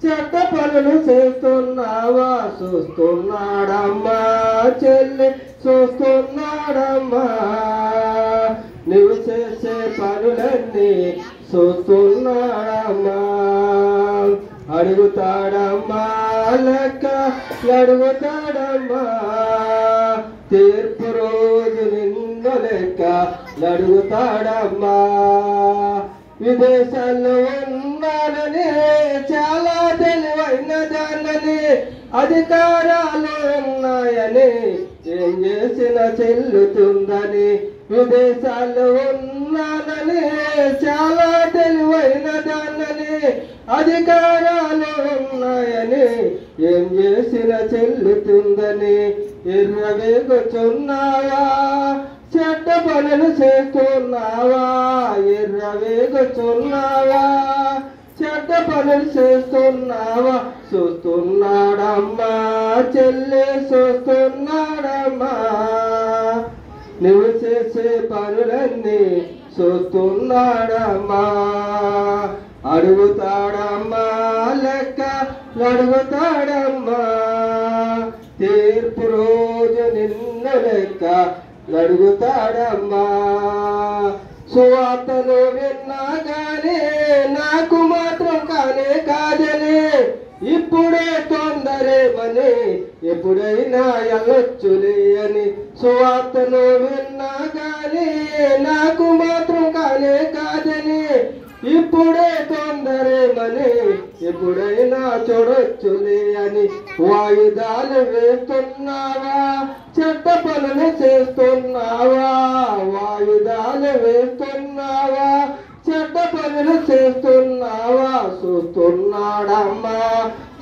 చెడ్డ పనులు చేస్తున్నావా చూస్తున్నాడమ్మా చెల్లి చూస్తున్నాడమ్మా నువ్వు చేసే పనులన్నీ చూస్తున్నాడమ్మా అడుగుతాడమ్మా లెక్క అడుగుతాడమ్మా తీర్పు రోజు నిన్ను లెక్క అడుగుతాడమ్మా విదేశాల్లో ఉన్నానని చాలా తెలివైన దానని అధికారాలు ఉన్నాయని ఏం చేసిన చెల్లుతుందని విదేశాల్లో ఉన్నానని చాలా తెలివైన దానని అధికారాలు ఉన్నాయని ఏం చేసిన చెల్లుతుందని ఎర్రవేగుచున్నావా చెడ్డ పనులు చేస్తున్నావా ఎర్రవేగుచున్నావా చెడ్డ పనులు చేస్తున్నావా చూస్తున్నాడమ్మా చెల్లి చూస్తున్నాడమ్మా నువ్వు చేసే పనులన్నీ చూస్తున్నాడమ్మా అడుగుతాడమ్మా లెక్క అడుగుతాడమ్మా తీర్పు రోజు నిన్ను లెక్క అడుగుతాడమ్మా సువార్తను విన్నా గానీ నాకు మాత్రం కానే కాదని ఇప్పుడే తొందరేమని ఎప్పుడైనా వెళ్ళొచ్చులే అని సువార్తను విన్నా గానీ నాకు మాత్రం కానే కాదని ఇప్పుడే తొందరేమని ఎప్పుడైనా చూడొచ్చులే అని వాయిదాలు వేస్తున్నావా చెడ్డ పనులు చేస్తున్నావా వాయిదాలు వేస్తున్నావా చెడ్డ పనులు చేస్తున్నావా చూస్తున్నాడమ్మా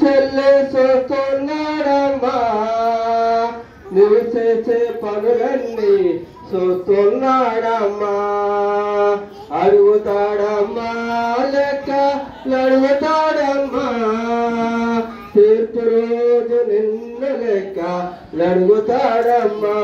చెల్లి చూస్తున్నాడమ్మా నువ్వు చేసే పనులన్నీ చూస్తున్నాడమ్మా అడుగుతాడమ్మా లెక్క అడుగుతాడమ్మా తీర్పు రోజు నిన్ను లెక్క అడుగుతాడమ్మా